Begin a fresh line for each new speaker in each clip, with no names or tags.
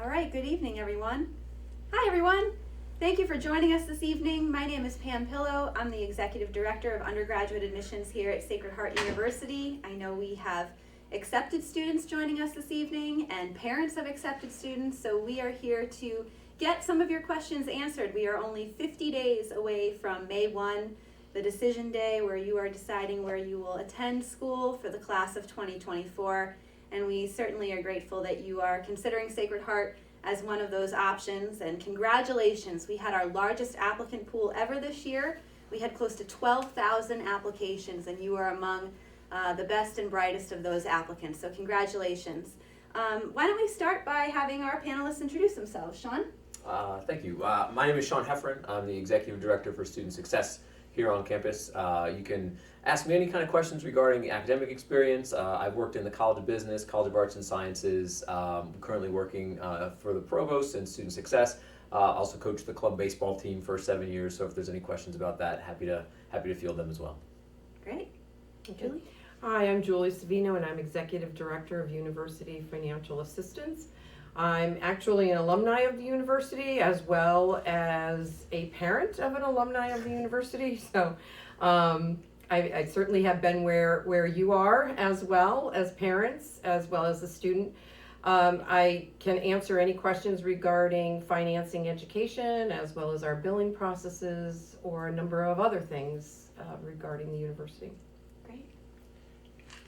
All right, good evening, everyone. Hi, everyone. Thank you for joining us this evening. My name is Pam Pillow. I'm the Executive Director of Undergraduate Admissions here at Sacred Heart University. I know we have accepted students joining us this evening and parents of accepted students, so we are here to get some of your questions answered. We are only 50 days away from May 1, the decision day where you are deciding where you will attend school for the class of 2024. And we certainly are grateful that you are considering Sacred Heart as one of those options. And congratulations, we had our largest applicant pool ever this year. We had close to 12,000 applications, and you are among the best and brightest of those applicants. So congratulations. Why don't we start by having our panelists introduce themselves. Sean?
Thank you. My name is Sean Heffron. I'm the Executive Director for Student Success here on campus. You can ask me any kind of questions regarding academic experience. I've worked in the College of Business, College of Arts and Sciences, currently working for the Provost and Student Success. Also coached the club baseball team for 7 years, so if there's any questions about that, happy to field them as well.
Great.
Okay.
Julie?
Hi, I'm Julie Savino, and I'm Executive Director of University Financial Assistance. I'm actually an alumni of the university as well as a parent of an alumni of the university. So I certainly have been where you are as well as parents, as well as a student. I can answer any questions regarding financing education, as well as our billing processes, or a number of other things regarding the university.
Great.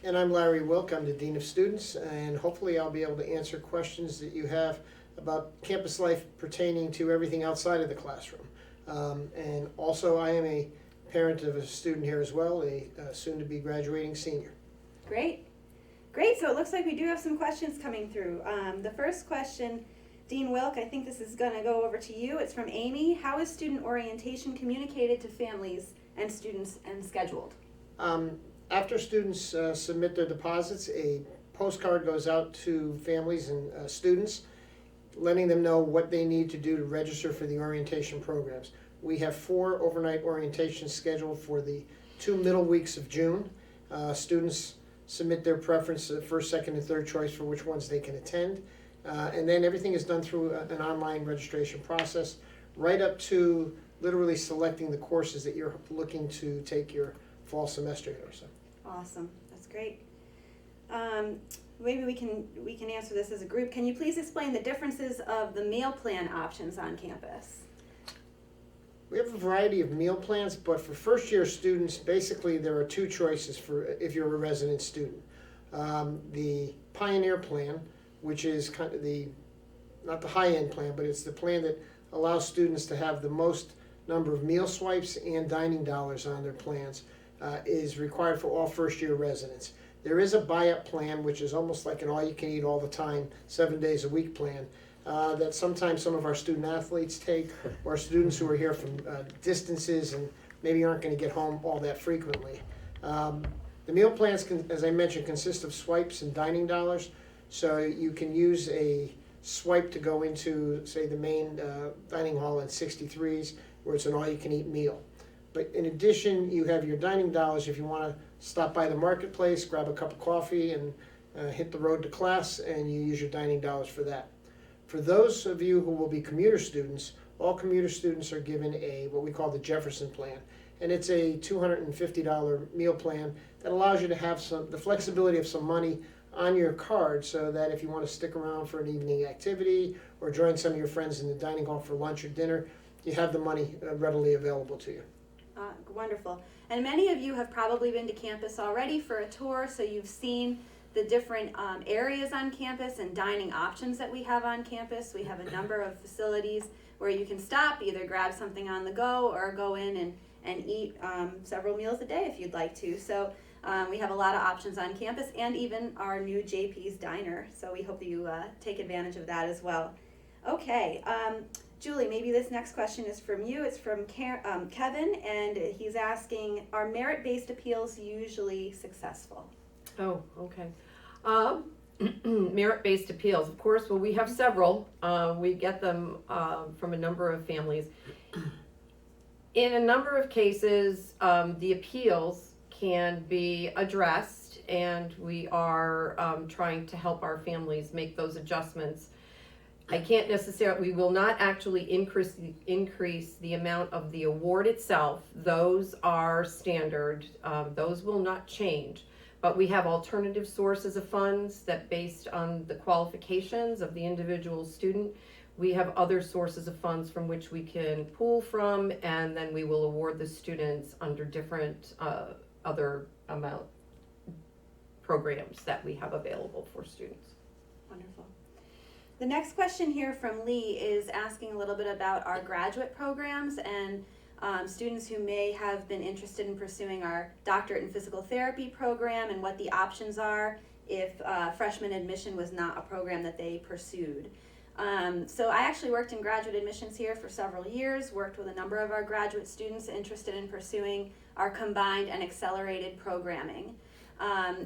And I'm Larry Wilk. I'm the Dean of Students, and hopefully I'll be able to answer questions that you have about campus life pertaining to everything outside of the classroom. And also I am a parent of a student here as well, a soon-to-be graduating senior.
Great. Great, so it looks like we do have some questions coming through. The first question, Dean Wilk, I think this is going to go over to you. It's from Amy. How is student orientation communicated to families and students and scheduled?
After students submit their deposits, a postcard goes out to families and students, letting them know what they need to do to register for the orientation programs. We have 4 overnight orientations scheduled for the 2 middle weeks of June. Students submit their preference, first, second, and third choice for which ones they can attend. And then everything is done through an online registration process, right up to literally selecting the courses that you're looking to take your fall semester here. So.
Awesome, that's great. Maybe we can answer this as a group. Can you please explain the differences of the meal plan options on campus?
We have a variety of meal plans, but for first year students, basically there are 2 choices for if you're a resident student. The Pioneer plan, which is kind of not the high-end plan, but it's the plan that allows students to have the most number of meal swipes and dining dollars on their plans, is required for all first year residents. There is a buy-up plan, which is almost like an all-you-can-eat all the time, 7 days a week plan, that sometimes some of our student athletes take, or students who are here from distances and maybe aren't going to get home all that frequently. The meal plans, as I mentioned, consist of swipes and dining dollars, so you can use a swipe to go into, say, the main dining hall in 63s, where it's an all-you-can-eat meal. But in addition, you have your dining dollars if you want to stop by the marketplace, grab a cup of coffee, and hit the road to class, and you use your dining dollars for that. For those of you who will be commuter students, all commuter students are given what we call the Jefferson plan. And it's a $250 meal plan that allows you to have the flexibility of some money on your card, so that if you want to stick around for an evening activity or join some of your friends in the dining hall for lunch or dinner, you have the money readily available to you.
Wonderful. And many of you have probably been to campus already for a tour, so you've seen the different areas on campus and dining options that we have on campus. We have a number of facilities where you can stop, either grab something on the go or go in and eat several meals a day if you'd like to. So we have a lot of options on campus, and even our new JP's Diner. So we hope that you take advantage of that as well. Okay. Julie, maybe this next question is from you. It's from Kevin, and he's asking, are merit-based appeals usually successful?
Oh, okay. Merit-based appeals, of course. Well, we have several. We get them from a number of families. In a number of cases, the appeals can be addressed, and we are trying to help our families make those adjustments. I can't necessarily, we will not actually increase the amount of the award itself. Those are standard, those will not change. But we have alternative sources of funds that, based on the qualifications of the individual student, we have other sources of funds from which we can pull from, and then we will award the students under different other amount programs that we have available for students.
Wonderful. The next question here from Lee is asking a little bit about our graduate programs and students who may have been interested in pursuing our Doctorate in Physical Therapy program and what the options are if freshman admission was not a program that they pursued. So I actually worked in graduate admissions here for several years, worked with a number of our graduate students interested in pursuing our combined and accelerated programming.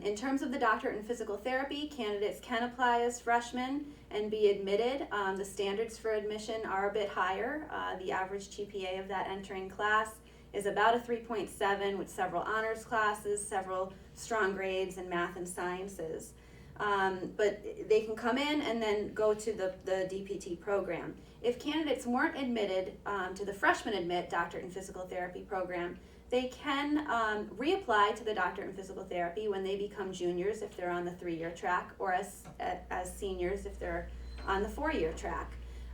In terms of the Doctorate in Physical Therapy, candidates can apply as freshmen and be admitted. The standards for admission are a bit higher. The average GPA of that entering class is about a 3.7 with several honors classes, several strong grades in math and sciences. But they can come in and then go to the DPT program. If candidates weren't admitted to the Freshman Admit Doctorate in Physical Therapy program, they can reapply to the Doctorate in Physical Therapy when they become juniors if they're on the 3-year track, or as seniors if they're on the 4-year track.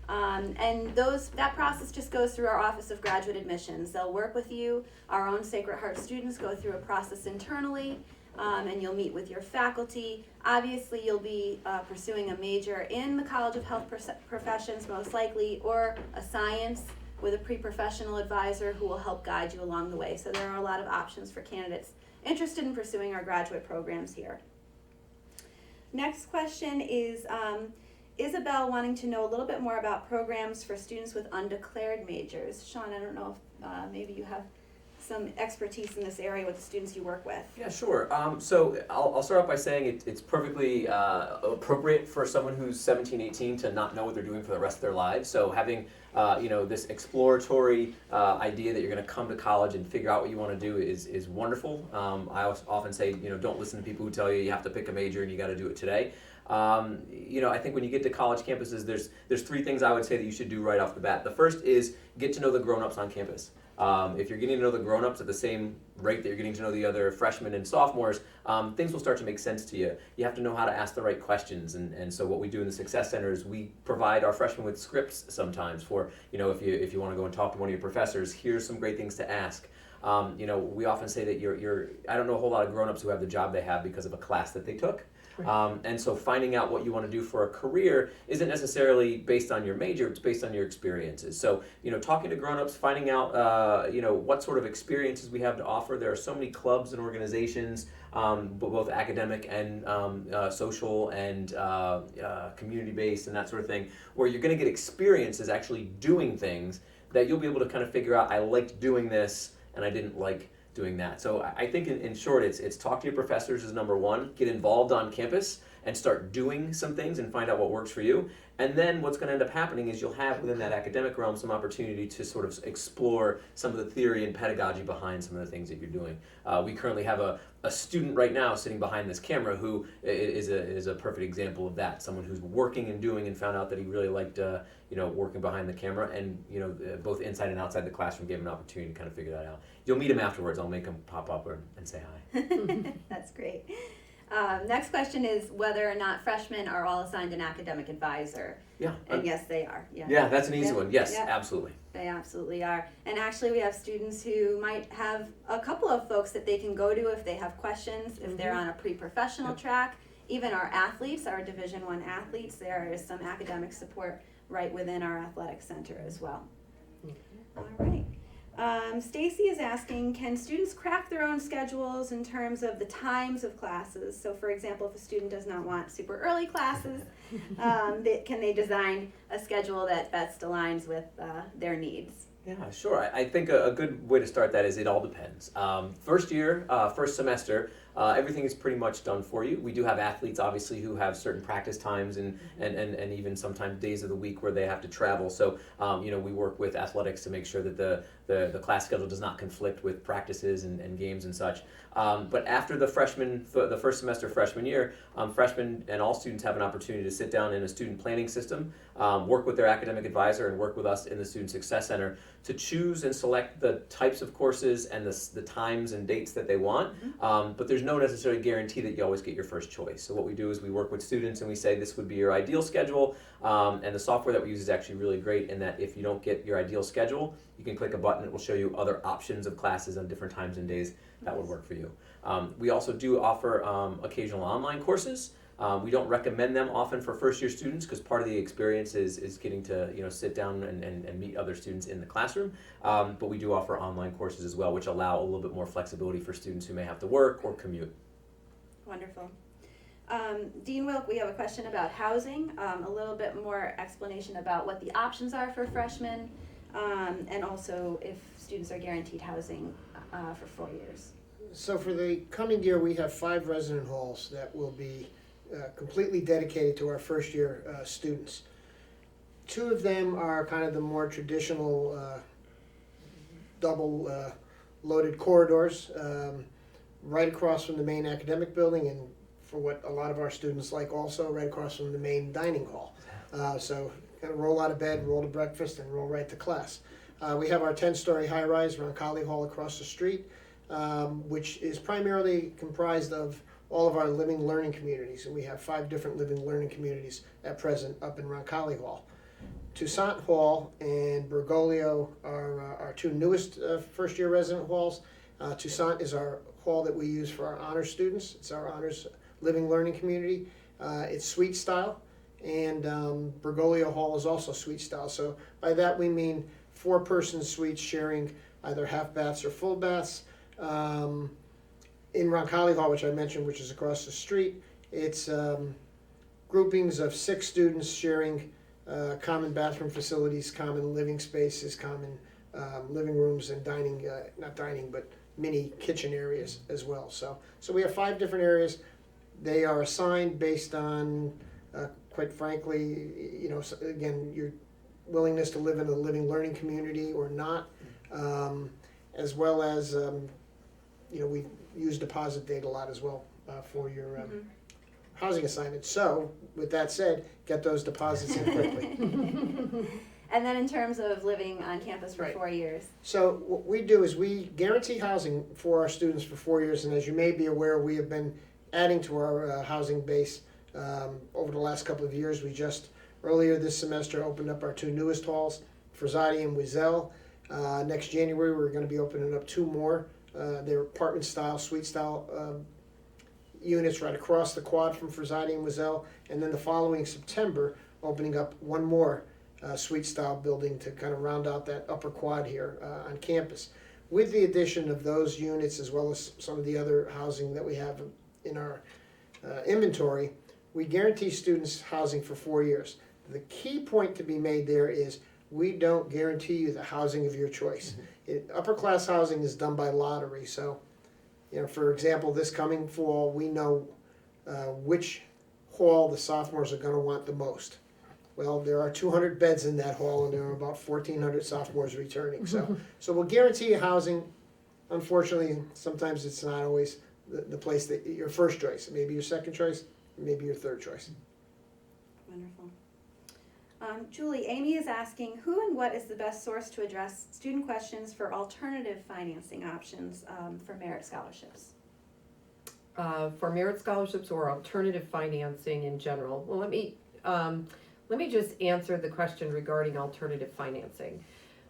And that process just goes through our Office of Graduate Admissions. They'll work with you. Our own Sacred Heart students go through a process internally, and you'll meet with your faculty. Obviously, you'll be pursuing a major in the College of Health Professions, most likely, or a science with a pre-professional advisor who will help guide you along the way. So there are a lot of options for candidates interested in pursuing our graduate programs here. Next question is Isabel wanting to know a little bit more about programs for students with undeclared majors. Sean, I don't know if maybe you have some expertise in this area with the students you work with.
Yeah, sure. So I'll start off by saying it's perfectly appropriate for someone who's 17, 18 to not know what they're doing for the rest of their lives. So having this exploratory idea that you're going to come to college and figure out what you want to do is wonderful. I often say, don't listen to people who tell you you have to pick a major and you got to do it today. I think when you get to college campuses, there's 3 things I would say that you should do right off the bat. The first is get to know the grown-ups on campus. If you're getting to know the grown-ups at the same rate that you're getting to know the other freshmen and sophomores, things will start to make sense to you. You have to know how to ask the right questions, and so what we do in the Success Center is we provide our freshmen with scripts sometimes for, if you want to go and talk to one of your professors, here's some great things to ask. We often say that I don't know a whole lot of grown-ups who have the job they have because of a class that they took. And so finding out what you want to do for a career isn't necessarily based on your major, it's based on your experiences. So, talking to grown-ups, finding out, what sort of experiences we have to offer. There are so many clubs and organizations, both academic and social and community-based and that sort of thing, where you're going to get experiences actually doing things that you'll be able to kind of figure out, I liked doing this and I didn't like doing that. So I think in short, it's talk to your professors is number 1, get involved on campus and start doing some things and find out what works for you. And then what's going to end up happening is you'll have within that academic realm some opportunity to sort of explore some of the theory and pedagogy behind some of the things that you're doing. We currently have a student right now sitting behind this camera who is a perfect example of that. Someone who's working and doing and found out that he really liked working behind the camera, and both inside and outside the classroom gave him an opportunity to kind of figure that out. You'll meet him afterwards. I'll make him pop up and say hi.
That's great. Next question is whether or not freshmen are all assigned an academic advisor.
Yeah.
And yes, they are.
Yeah, that's an easy one. Yes,
yeah.
Absolutely.
They absolutely are. And actually we have students who might have a couple of folks that they can go to if they have questions, if they're on a pre-professional track. Even our athletes, our Division I athletes, there is some academic support right within our athletic center as well. All right. Stacy is asking, can students craft their own schedules in terms of the times of classes? So for example, if a student does not want super early classes, can they design a schedule that best aligns with their needs?
Yeah, sure. I think a good way to start that is it all depends. First year, first semester, everything is pretty much done for you. We do have athletes, obviously, who have certain practice times and even sometimes days of the week where they have to travel. So, we work with athletics to make sure that the class schedule does not conflict with practices and games and such. But after the first semester freshman year, freshmen and all students have an opportunity to sit down in a student planning system, work with their academic advisor, and work with us in the Student Success Center to choose and select the types of courses and the times and dates that they want. But there's no necessarily guarantee that you always get your first choice. So what we do is we work with students and we say this would be your ideal schedule. And the software that we use is actually really great in that if you don't get your ideal schedule, you can click a button. It will show you other options of classes on different times and days that would work for you. We also do offer occasional online courses. We don't recommend them often for first year students because part of the experience is getting to sit down and meet other students in the classroom. But we do offer online courses as well, which allow a little bit more flexibility for students who may have to work or commute.
Wonderful. Dean Wilk, we have a question about housing, a little bit more explanation about what the options are for freshmen, and also if students are guaranteed housing for 4 years.
So for the coming year, we have 5 resident halls that will be completely dedicated to our first year students. 2 of them are kind of the more traditional double loaded corridors right across from the main academic building, and for what a lot of our students like also, right across from the main dining hall. So kind of roll out of bed, roll to breakfast, and roll right to class. We have our 10-story high-rise Roncalli Hall across the street, which is primarily comprised of all of our living learning communities, and we have 5 different living learning communities at present up in Roncalli Hall. Toussaint Hall and Bergoglio are our 2 newest first-year resident halls. Toussaint is our hall that we use for our honors students. It's our honors living learning community. It's suite style, and Bergoglio Hall is also suite style. So by that we mean 4-person suites sharing either half baths or full baths. In Roncalli Hall, which I mentioned, which is across the street, it's groupings of 6 students sharing common bathroom facilities, common living spaces, common living rooms, and dining, not dining, but mini kitchen areas as well. So we have 5 different areas. They are assigned based on, quite frankly, again, your willingness to live in a living learning community or not, as well as, we use deposit data a lot as well for your housing assignment. So, with that said, get those deposits in quickly.
And then in terms of living on campus for
Right.
4 years.
So what we do is we guarantee housing for our students for 4 years, and as you may be aware, we have been adding to our housing base over the last couple of years. We just earlier this semester opened up our 2 newest halls, Frazzati and Wiesel. Next January we're going to be opening up 2 more. They're apartment style, suite style units right across the quad from Frazzati and Wiesel, and then the following September opening up 1 more suite style building to kind of round out that upper quad here on campus. With the addition of those units as well as some of the other housing that we have in our inventory, we guarantee students housing for 4 years. The key point to be made there is we don't guarantee you the housing of your choice. Upper class housing is done by lottery, so for example, this coming fall we know which hall the sophomores are going to want the most. Well, there are 200 beds in that hall, and there are about 1,400 sophomores returning. So we'll guarantee you housing. Unfortunately, sometimes it's not always the place that your first choice. Maybe your second choice, maybe your third choice.
Wonderful. Julie, Amy is asking, who and what is the best source to address student questions for alternative financing options for merit scholarships?
For merit scholarships or alternative financing in general, well, let me just answer the question regarding alternative financing.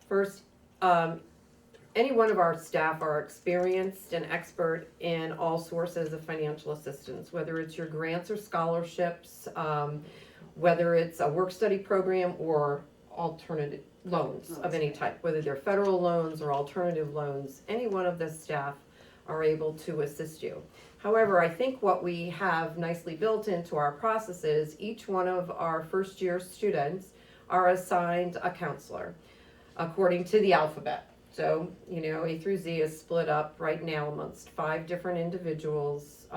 First, any one of our staff are experienced and expert in all sources of financial assistance, whether it's your grants or scholarships, whether it's a work-study program or alternative loans of any type, whether they're federal loans or alternative loans. Any one of the staff are able to assist you. However, I think what we have nicely built into our processes, each one of our first-year students are assigned a counselor according to the alphabet. So, A through Z is split up right now amongst 5 different individuals,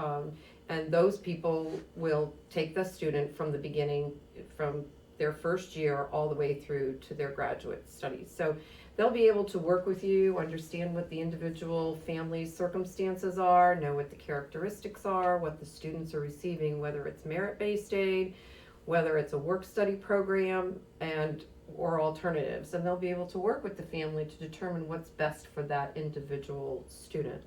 and those people will take the student from the beginning, from their first year all the way through to their graduate studies. So they'll be able to work with you, understand what the individual family's circumstances are, know what the characteristics are, what the students are receiving, whether it's merit-based aid, whether it's a work-study program, or alternatives. And they'll be able to work with the family to determine what's best for that individual student.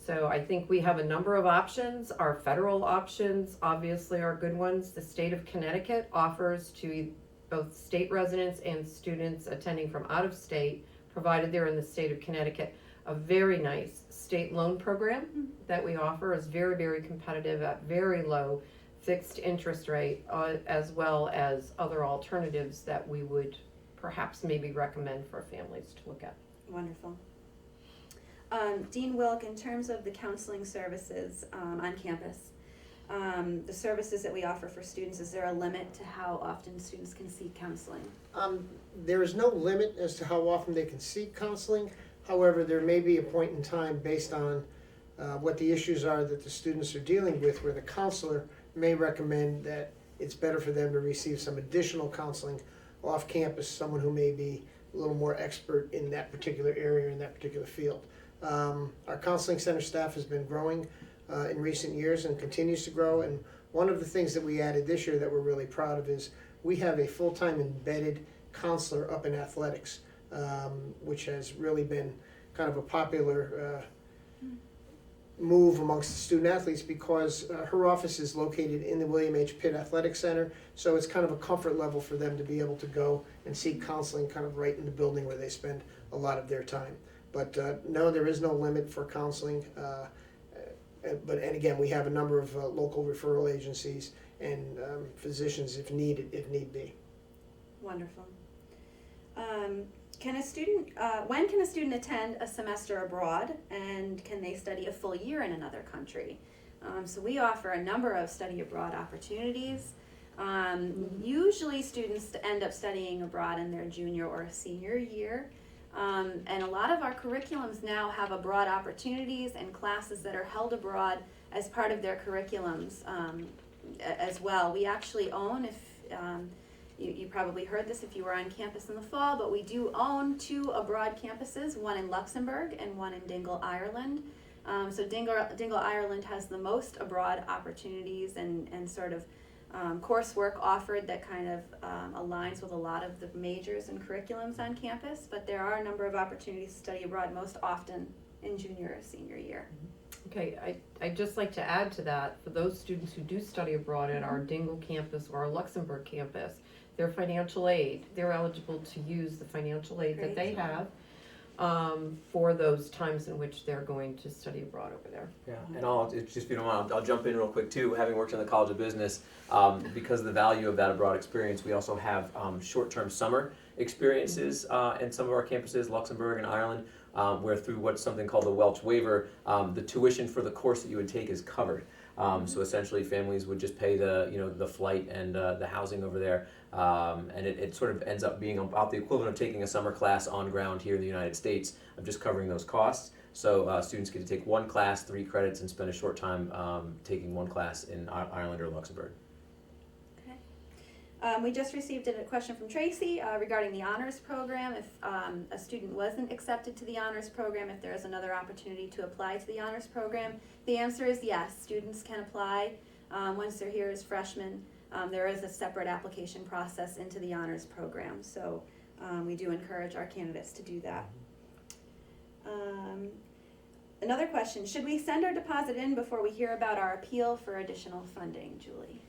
So I think we have a number of options. Our federal options obviously are good ones. The state of Connecticut offers to both state residents and students attending from out of state, provided they're in the state of Connecticut, a very nice state loan program that we offer is very, very competitive at very low fixed interest rate, as well as other alternatives that we would perhaps maybe recommend for families to look at.
Wonderful. Dean Wilk, in terms of the counseling services on campus, the services that we offer for students, is there a limit to how often students can seek counseling?
There is no limit as to how often they can seek counseling. However, there may be a point in time based on what the issues are that the students are dealing with, where the counselor may recommend that it's better for them to receive some additional counseling off campus, someone who may be a little more expert in that particular area, in that particular field. Our counseling center staff has been growing in recent years and continues to grow, and one of the things that we added this year that we're really proud of is we have a full-time embedded counselor up in athletics, which has really been kind of a popular move amongst the student athletes because her office is located in the William H. Pitt Athletic Center, so it's kind of a comfort level for them to be able to go and seek counseling kind of right in the building where they spend a lot of their time. But no, there is no limit for counseling, and again, we have a number of local referral agencies and physicians if need be.
Wonderful. When can a student attend a semester abroad, and can they study a full year in another country? So we offer a number of study abroad opportunities. Usually students end up studying abroad in their junior or senior year. And a lot of our curriculums now have abroad opportunities and classes that are held abroad as part of their curriculums as well. We actually own, you probably heard this if you were on campus in the fall, but we do own 2 abroad campuses, one in Luxembourg and one in Dingle, Ireland. So Dingle, Ireland has the most abroad opportunities and sort of coursework offered that kind of aligns with a lot of the majors and curriculums on campus, but there are a number of opportunities to study abroad, most often in junior or senior year.
Okay, I'd just like to add to that, for those students who do study abroad at our Dingle campus or our Luxembourg campus, their financial aid, they're eligible to use the financial aid that they have for those times in which they're going to study abroad over there.
Yeah, and if you don't mind, I'll jump in real quick too. Having worked in the College of Business, because of the value of that abroad experience, we also have short-term summer experiences in some of our campuses, Luxembourg and Ireland, where through what's something called the Welch Waiver, the tuition for the course that you would take is covered. So essentially, families would just pay the flight and the housing over there, and it sort of ends up being about the equivalent of taking a summer class on ground here in the United States, of just covering those costs. So students get to take 1 class, 3 credits, and spend a short time taking 1 class in Ireland or Luxembourg.
We just received a question from Tracy regarding the honors program. If a student wasn't accepted to the honors program, if there is another opportunity to apply to the honors program, the answer is yes. Students can apply once they're here as freshmen. There is a separate application process into the honors program, so we do encourage our candidates to do that. Another question, should we send our deposit in before we hear about our appeal for additional funding, Julie?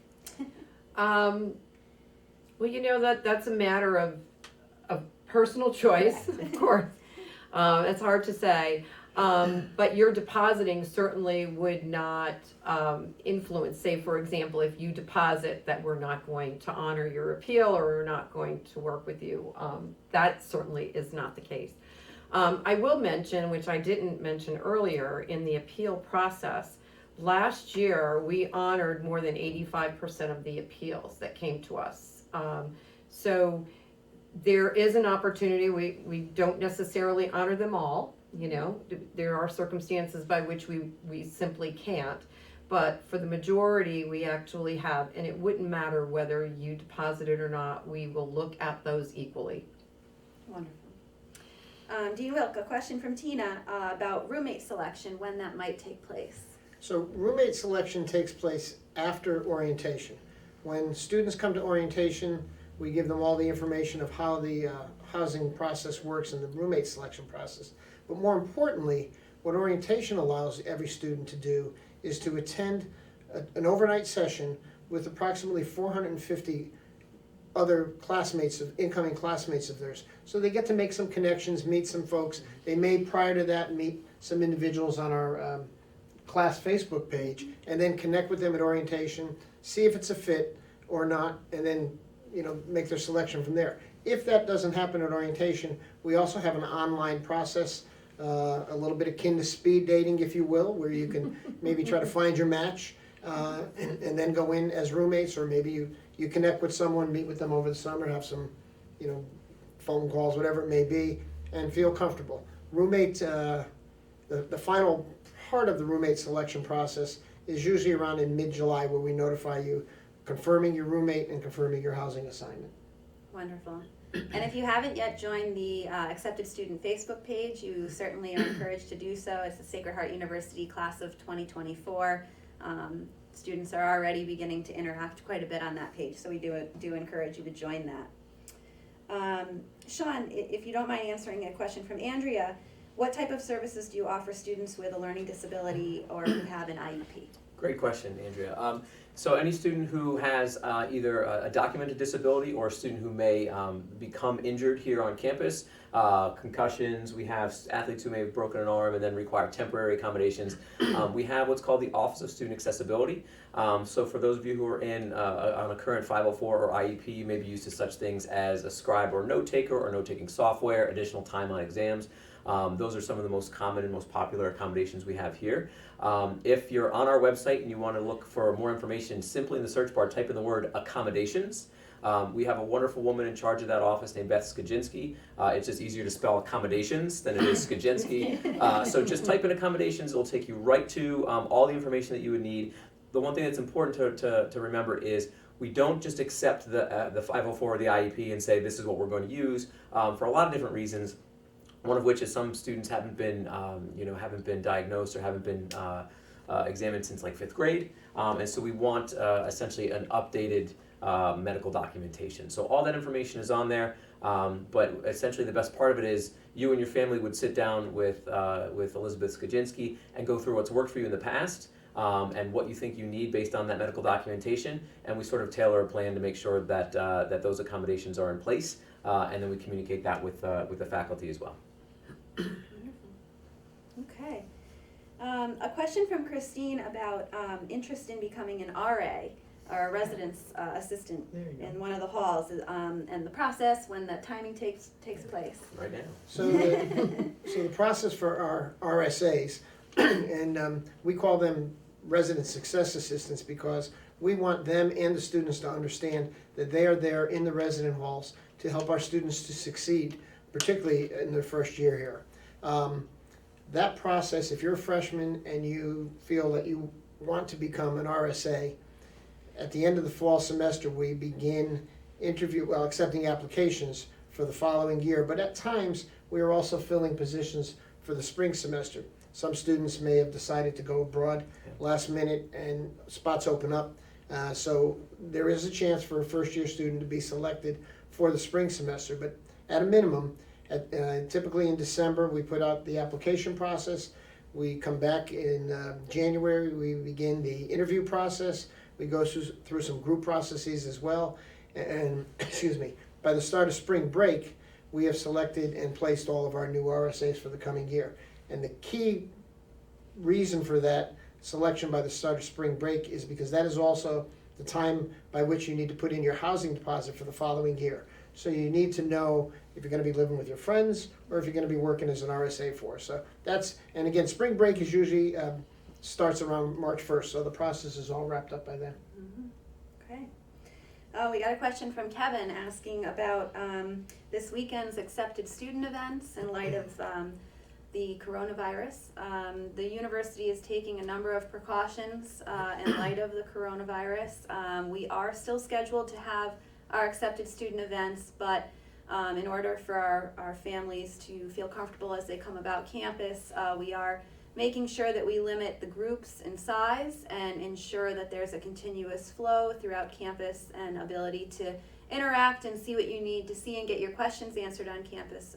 Well, that's a matter of personal choice, of course. It's hard to say. But your depositing certainly would not influence, say, for example, if you deposit that we're not going to honor your appeal or we're not going to work with you. That certainly is not the case. I will mention, which I didn't mention earlier, in the appeal process, last year we honored more than 85% of the appeals that came to us. So there is an opportunity, we don't necessarily honor them all, you know, there are circumstances by which we simply can't, but for the majority, we actually have, and it wouldn't matter whether you deposit it or not, we will look at those equally.
Wonderful. Dean Wilk, a question from Tina about roommate selection, when that might take place.
So roommate selection takes place after orientation. When students come to orientation, we give them all the information of how the housing process works and the roommate selection process. But more importantly, what orientation allows every student to do is to attend an overnight session with approximately 450 other classmates, incoming classmates of theirs. So they get to make some connections, meet some folks. They may, prior to that, meet some individuals on our class Facebook page, and then connect with them at orientation, see if it's a fit or not, and then make their selection from there. If that doesn't happen at orientation, we also have an online process, a little bit akin to speed dating, if you will, where you can maybe try to find your match and then go in as roommates, or maybe you connect with someone, meet with them over the summer, have some phone calls, whatever it may be, and feel comfortable. Roommate, the final part of the roommate selection process is usually around in mid-July, where we notify you confirming your roommate and confirming your housing assignment.
Wonderful. And if you haven't yet joined the Accepted Student Facebook page, you certainly are encouraged to do so. It's the Sacred Heart University class of 2024. Students are already beginning to interact quite a bit on that page, so we do encourage you to join that. Sean, if you don't mind answering a question from Andrea, what type of services do you offer students with a learning disability or who have an IEP?
Great question, Andrea. So any student who has either a documented disability or a student who may become injured here on campus, concussions, we have athletes who may have broken an arm and then require temporary accommodations. We have what's called the Office of Student Accessibility. So for those of you who are on a current 504 or IEP, you may be used to such things as a scribe or note taker or note-taking software, additional time on exams. Those are some of the most common and most popular accommodations we have here. If you're on our website and you want to look for more information, simply in the search bar type in the word accommodations. We have a wonderful woman in charge of that office named Beth Skajinski. It's just easier to spell accommodations than it is Skajinski. So just type in accommodations, it'll take you right to all the information that you would need. The one thing that's important to remember is we don't just accept the 504 or the IEP and say this is what we're going to use for a lot of different reasons. One of which is some students haven't been diagnosed or haven't been examined since like 5th grade, and so we want essentially an updated medical documentation. So all that information is on there, but essentially the best part of it is you and your family would sit down with Elizabeth Skajinski and go through what's worked for you in the past and what you think you need based on that medical documentation, and we sort of tailor a plan to make sure that that those accommodations are in place, and then we communicate that with the faculty as well.
Okay. A question from Christine about interest in becoming an RA, or a residence assistant in one of the halls, and the process when the timing takes place.
Right now.
So the process for our RSAs, and we call them resident success assistants because we want them and the students to understand that they are there in the resident halls to help our students to succeed, particularly in their first year here. That process, if you're a freshman and you feel that you want to become an RSA, at the end of the fall semester we begin accepting applications for the following year, but at times we are also filling positions for the spring semester. Some students may have decided to go abroad last minute and spots open up, so there is a chance for a first year student to be selected for the spring semester, but at a minimum, typically in December, we put out the application process. We come back in January, we begin the interview process. We go through some group processes as well. And by the start of spring break, we have selected and placed all of our new RSAs for the coming year. And the key reason for that selection by the start of spring break is because that is also the time by which you need to put in your housing deposit for the following year. So you need to know if you're going to be living with your friends or if you're going to be working as an RSA for. So and again, spring break is usually starts around March 1st, so the process is all wrapped up by then.
Mm-hmm. Okay. Oh, we got a question from Kevin asking about this weekend's accepted student events in light of the coronavirus. The university is taking a number of precautions in light of the coronavirus. We are still scheduled to have our accepted student events, but in order for our families to feel comfortable as they come about campus, we are making sure that we limit the groups in size and ensure that there's a continuous flow throughout campus and ability to interact and see what you need to see and get your questions answered on campus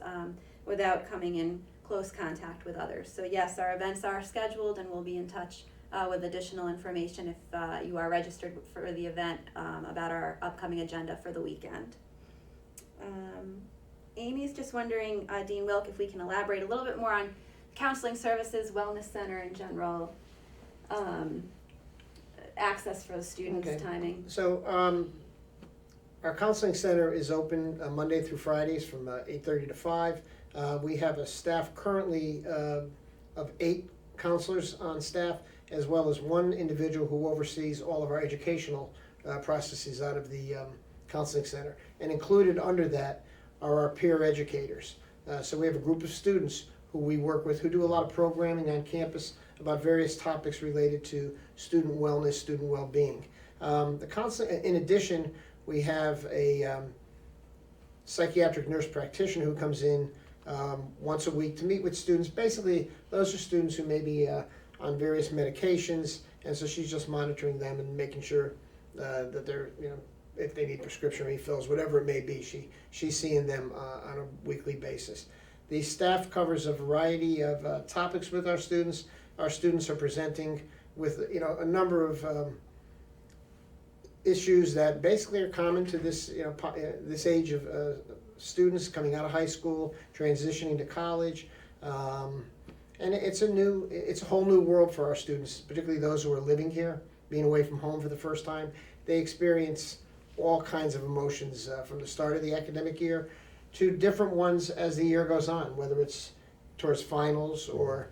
without coming in close contact with others. So yes, our events are scheduled and we'll be in touch with additional information if you are registered for the event about our upcoming agenda for the weekend. Amy's just wondering, Dean Wilk, if we can elaborate a little bit more on counseling services, wellness center in general, access for the students,
Okay.
timing.
So our counseling center is open Monday through Fridays from 8:30 to 5. We have a staff currently of 8 counselors on staff, as well as one individual who oversees all of our educational processes out of the counseling center. And included under that are our peer educators. So we have a group of students who we work with who do a lot of programming on campus about various topics related to student wellness, student well-being. The counseling, in addition, we have a psychiatric nurse practitioner who comes in once a week to meet with students. Basically, those are students who may be on various medications, and so she's just monitoring them and making sure that they're, if they need prescription refills, whatever it may be, she's seeing them on a weekly basis. The staff covers a variety of topics with our students. Our students are presenting with a number of issues that basically are common to this this age of students coming out of high school, transitioning to college, and it's a whole new world for our students, particularly those who are living here, being away from home for the first time. They experience all kinds of emotions from the start of the academic year to different ones as the year goes on, whether it's towards finals or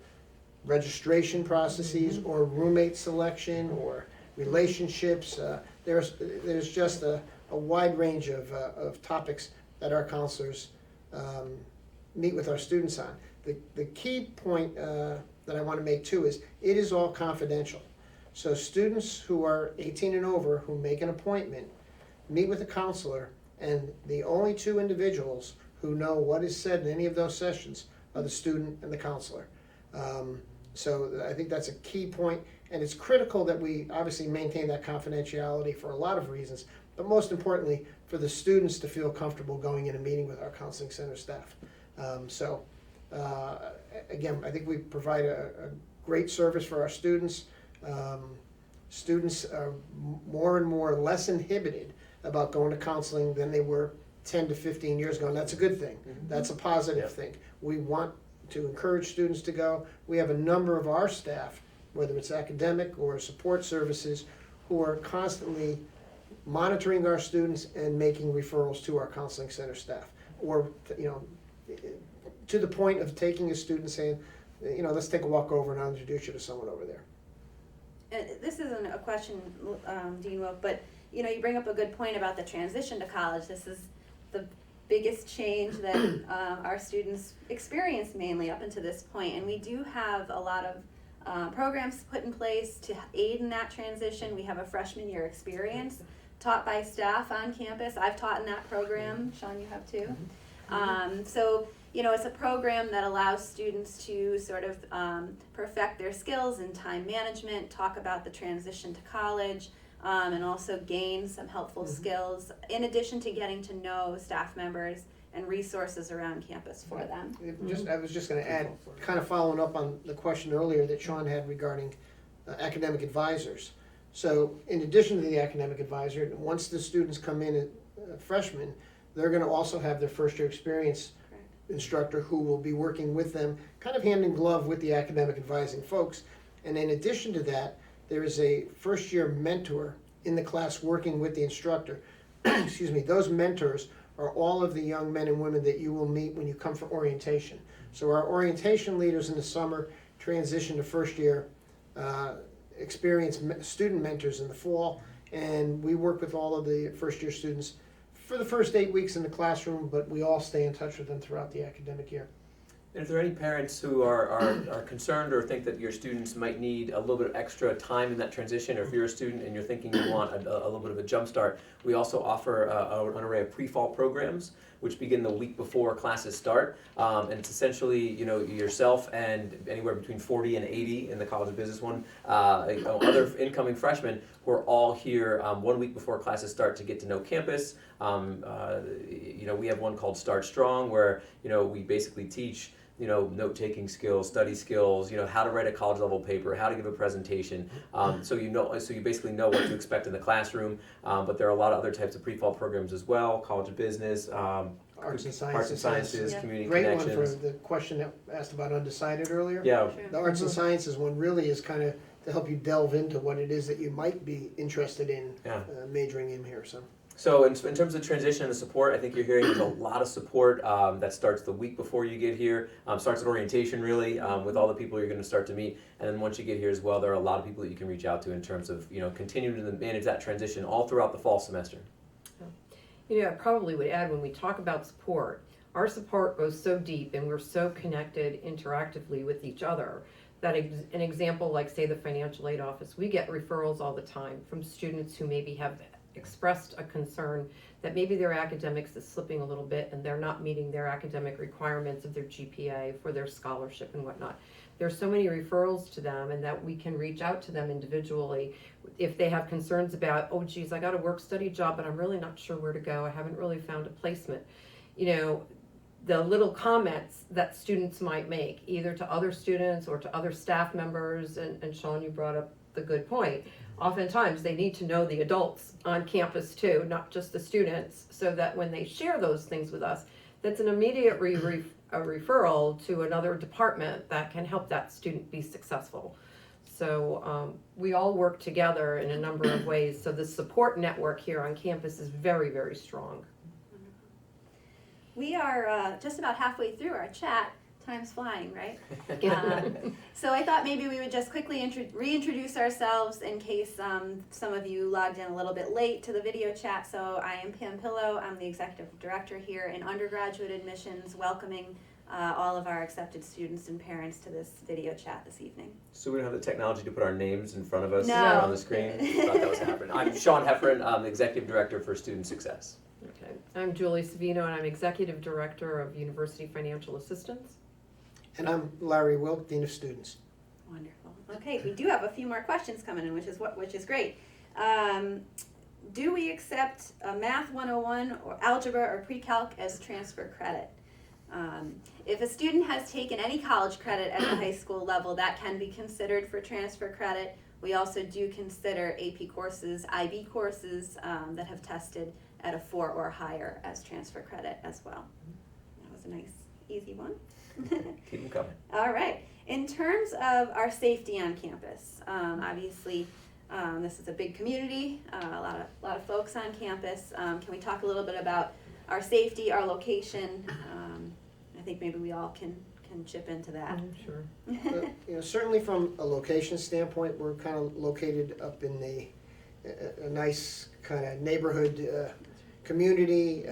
registration processes or roommate selection or relationships. There's just a wide range of topics that our counselors meet with our students on. The key point that I want to make too is it is all confidential. So students who are 18 and over who make an appointment meet with a counselor, and the only 2 individuals who know what is said in any of those sessions are the student and the counselor. So I think that's a key point, and it's critical that we obviously maintain that confidentiality for a lot of reasons, but most importantly, for the students to feel comfortable going in and meeting with our counseling center staff. Again, I think we provide a great service for our students. Students are more and more less inhibited about going to counseling than they were 10 to 15 years ago, and that's a good thing. That's a positive thing. We want to encourage students to go. We have a number of our staff, whether it's academic or support services, who are constantly monitoring our students and making referrals to our counseling center staff, or to the point of taking a student saying, let's take a walk over and I'll introduce you to someone over there.
This isn't a question, Dean Wilk, but you bring up a good point about the transition to college. This is the biggest change that our students experience mainly up until this point, and we do have a lot of programs put in place to aid in that transition. We have a freshman year experience taught by staff on campus. I've taught in that program. Sean, you have too. So it's a program that allows students to sort of perfect their skills in time management, talk about the transition to college, and also gain some helpful skills, in addition to getting to know staff members and resources around campus for them.
I was just going to add, kind of following up on the question earlier that Sean had regarding academic advisors. So in addition to the academic advisor, once the students come in as freshmen, they're going to also have their first year experience instructor who will be working with them, kind of hand in glove with the academic advising folks. And in addition to that, there is a first year mentor in the class working with the instructor. Excuse me, those mentors are all of the young men and women that you will meet when you come for orientation. So our orientation leaders in the summer transition to first year, experienced student mentors in the fall, and we work with all of the first-year students for the first 8 weeks in the classroom, but we all stay in touch with them throughout the academic year.
And if there are any parents who are concerned or think that your students might need a little bit of extra time in that transition, or if you're a student and you're thinking you want a little bit of a jump start, we also offer an array of pre-fall programs which begin the week before classes start. And it's essentially, yourself and anywhere between 40 and 80 in the College of Business one, other incoming freshmen who are all here 1 week before classes start to get to know campus. We have one called Start Strong, where we basically teach note-taking skills, study skills, how to write a college level paper, how to give a presentation. So you basically know what to expect in the classroom. But there are a lot of other types of pre-fall programs as well: College of Business,
Arts and Sciences,
Yeah.
Community
great
Connections.
one for the question that asked about undecided earlier.
Yeah,
Sure.
The Arts and Sciences one really is kind of to help you delve into what it is that you might be interested in
yeah.
majoring in here.
So in terms of transition and the support, I think you're hearing there's a lot of support that starts the week before you get here, starts at orientation really, with all the people you're going to start to meet. And then once you get here as well, there are a lot of people that you can reach out to in terms of continuing to manage that transition all throughout the fall semester.
I probably would add, when we talk about support, our support goes so deep and we're so connected interactively with each other that an example like, say, the financial aid office, we get referrals all the time from students who maybe have expressed a concern that maybe their academics is slipping a little bit and they're not meeting their academic requirements of their GPA for their scholarship and whatnot. There's so many referrals to them, and that we can reach out to them individually if they have concerns about, oh geez, I got a work-study job but I'm really not sure where to go, I haven't really found a placement. The little comments that students might make, either to other students or to other staff members, and Sean, you brought up the good point. Oftentimes they need to know the adults on campus too, not just the students, so that when they share those things with us, that's an immediate a referral to another department that can help that student be successful. So we all work together in a number of ways, so the support network here on campus is very, very strong.
We are just about halfway through our chat. Time's flying, right? So I thought maybe we would just quickly reintroduce ourselves in case some of you logged in a little bit late to the video chat. So I am Pam Pillow. I'm the Executive Director here in undergraduate admissions, welcoming all of our accepted students and parents to this video chat this evening.
So we don't have the technology to put our names in front of us
No.
on the screen. Thought that was happening. I'm Sean Heffron. I'm the Executive Director for Student Success.
Okay. I'm Julie Savino, and I'm Executive Director of University Financial Assistance.
And I'm Larry Wilk, Dean of Students.
Wonderful. Okay, we do have a few more questions coming in, which is great. Do we accept a Math 101 or Algebra or Pre-Calc as transfer credit? If a student has taken any college credit at the high school level, that can be considered for transfer credit. We also do consider AP courses, IB courses that have tested at a 4 or higher as transfer credit as well. That was a nice, easy one.
Keep them coming.
All right. In terms of our safety on campus, obviously this is a big community, a lot of folks on campus. Can we talk a little bit about our safety, our location? I think maybe we all can chip into that.
Sure.
Certainly from a location standpoint, we're kind of located up in a nice kind of neighborhood community,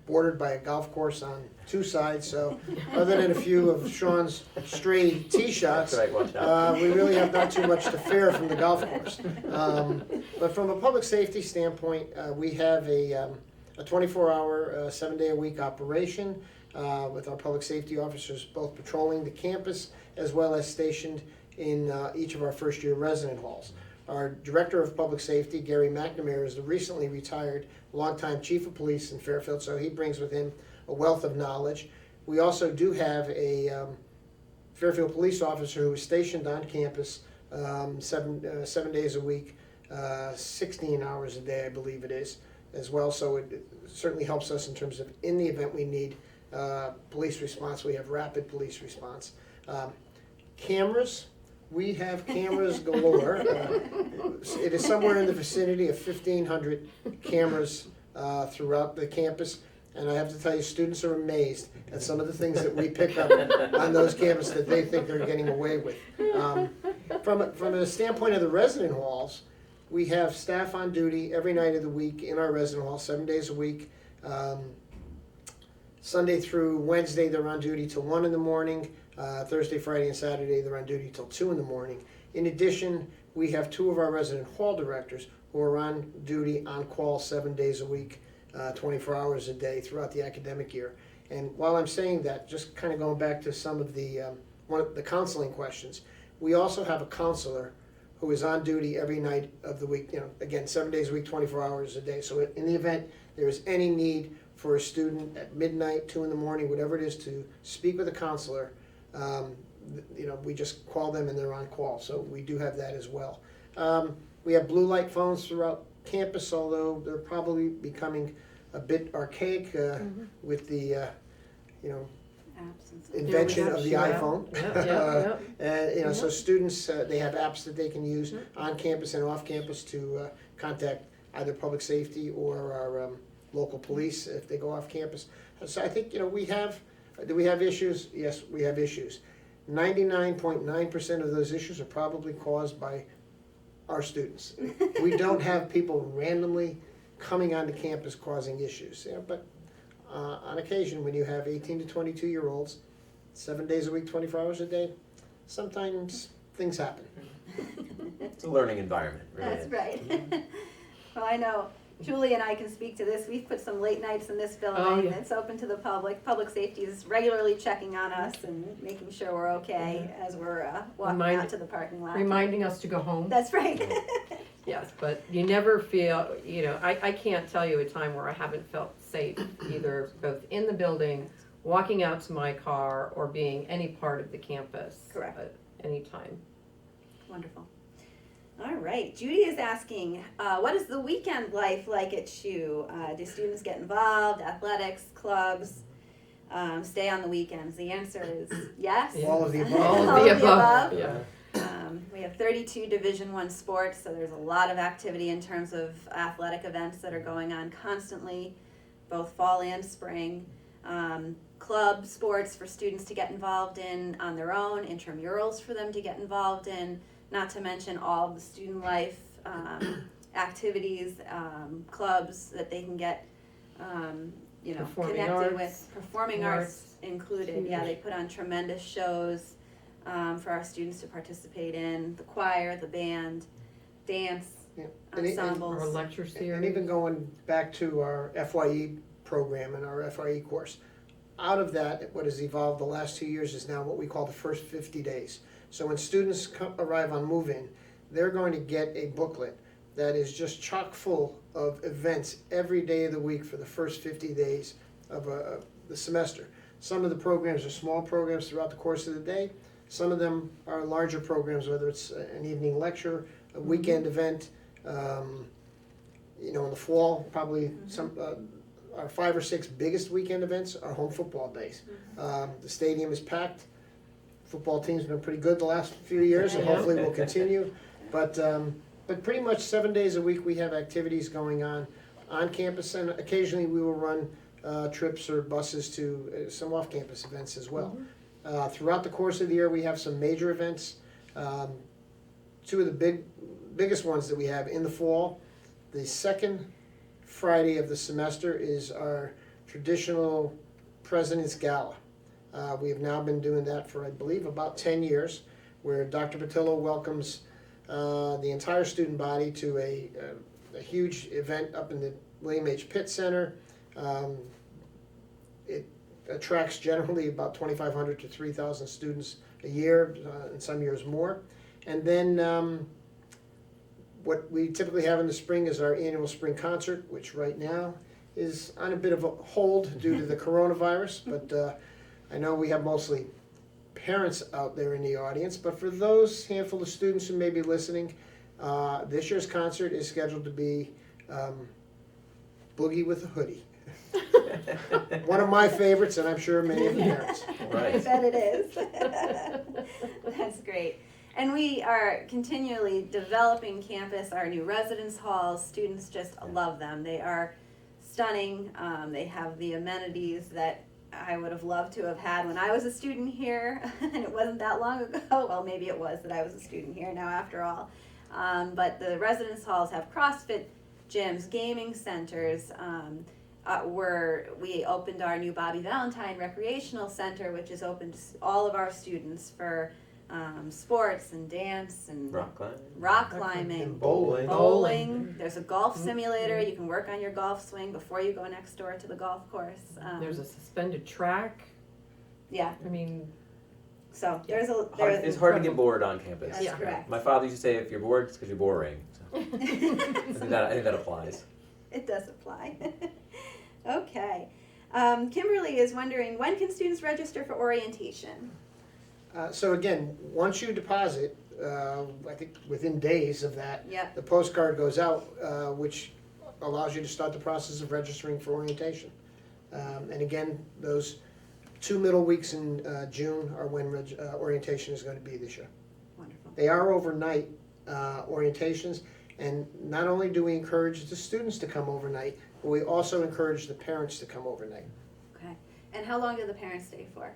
bordered by a golf course on 2 sides. So other than a few of Sean's stray tee shots,
That's right, watch out.
we really have not too much to fear from the golf course. But from a public safety standpoint, we have a 24-hour, 7-day-a-week operation with our public safety officers both patrolling the campus as well as stationed in each of our first-year resident halls. Our Director of Public Safety, Gary McNamara, is the recently retired longtime Chief of Police in Fairfield, so he brings with him a wealth of knowledge. We also do have a Fairfield police officer who is stationed on campus 7 days a week, 16 hours a day, I believe it is, as well. So it certainly helps us in terms of, in the event we need police response, we have rapid police response. Cameras. We have cameras galore. It is somewhere in the vicinity of 1,500 cameras throughout the campus. And I have to tell you, students are amazed at some of the things that we pick up on those campuses that they think they're getting away with. From a standpoint of the resident halls, we have staff on duty every night of the week in our resident hall, 7 days a week. Sunday through Wednesday, they're on duty till 1 in the morning. Thursday, Friday, and Saturday, they're on duty till 2 in the morning. In addition, we have 2 of our resident hall directors who are on duty on call 7 days a week, 24 hours a day throughout the academic year. And while I'm saying that, just kind of going back to some of the counseling questions, we also have a counselor who is on duty every night of the week, again, 7 days a week, 24 hours a day. So in the event there is any need for a student at midnight, 2 in the morning, whatever it is, to speak with a counselor, we just call them and they're on call. So we do have that as well. We have blue light phones throughout campus, although they're probably becoming a bit archaic with the, invention of the iPhone.
Yeah.
So students, they have apps that they can use on campus and off campus to contact either public safety or our local police if they go off campus. So I think, do we have issues? Yes, we have issues. 99.9% of those issues are probably caused by our students. We don't have people randomly coming onto campus causing issues, but on occasion, when you have 18 to 22-year-olds, 7 days a week, 24 hours a day, sometimes things happen.
It's a learning environment, really.
That's right. Well, I know Julie and I can speak to this. We've put some late nights in this building.
Oh, yeah.
It's open to the public. Public safety is regularly checking on us and making sure we're okay as we're walking out to the parking lot.
Reminding us to go home.
That's right.
Yes, but you never feel, I can't tell you a time where I haven't felt safe, either both in the building, walking out to my car, or being any part of the campus.
Correct.
At any time.
Wonderful. All right, Judy is asking, what is the weekend life like at SHU? Do students get involved, athletics, clubs, stay on the weekends? The answer is yes.
All of the above.
All of the above.
Yeah.
We have 32 Division I sports, so there's a lot of activity in terms of athletic events that are going on constantly, both fall and spring. Club sports for students to get involved in on their own, intramurals for them to get involved in, not to mention all of the student life activities, clubs that they can get
Performing
connected
arts,
with. Performing arts included. Yeah, they put on tremendous shows for our students to participate in. The choir, the band, dance, ensembles.
Or lecture series.
And even going back to our FYE program and our FYE course, out of that, what has evolved the last 2 years is now what we call the first 50 days. So when students arrive on move-in, they're going to get a booklet that is just chock full of events every day of the week for the first 50 days of the semester. Some of the programs are small programs throughout the course of the day. Some of them are larger programs, whether it's an evening lecture, a weekend event. In the fall, probably some our 5 or 6 biggest weekend events are home football days. The stadium is packed. Football team's been pretty good the last few years, and hopefully will continue. But pretty much 7 days a week we have activities going on campus, and occasionally we will run trips or buses to some off-campus events as well. Throughout the course of the year, we have some major events. 2 of the biggest ones that we have in the fall. The second Friday of the semester is our traditional President's Gala. We have now been doing that for, I believe, about 10 years, where Dr. Patillo welcomes the entire student body to a huge event up in the William H. Pitt Center. It attracts generally about 2,500 to 3,000 students a year, and some years more. And then what we typically have in the spring is our annual spring concert, which right now is on a bit of a hold due to the coronavirus, but I know we have mostly parents out there in the audience, but for those handful of students who may be listening, this year's concert is scheduled to be Boogie with a Hoodie. One of my favorites, and I'm sure many of the parents.
Right.
I bet it is. That's great. And we are continually developing campus, our new residence halls. Students just love them. They are stunning. They have the amenities that I would have loved to have had when I was a student here, and it wasn't that long ago. Well, maybe it was that I was a student here now after all. But the residence halls have CrossFit gyms, gaming centers. We opened our new Bobby Valentine Recreational Center, which is open to all of our students for sports and dance and rock climbing,
And bowling.
bowling. There's a golf simulator. You can work on your golf swing before you go next door to the golf course.
There's a suspended track.
Yeah,
I mean,
so there's
It's hard to get bored on campus.
That's
Yeah.
correct.
My father used to say, if you're bored, it's because you're boring. So I think that applies.
It does apply. Okay. Kimberly is wondering, when can students register for orientation?
So again, once you deposit, I think within days of that,
Yep.
the postcard goes out, which allows you to start the process of registering for orientation. And again, those 2 middle weeks in June are when orientation is going to be this year.
Wonderful.
They are overnight orientations, and not only do we encourage the students to come overnight, but we also encourage the parents to come overnight.
Okay. And how long do the parents stay for?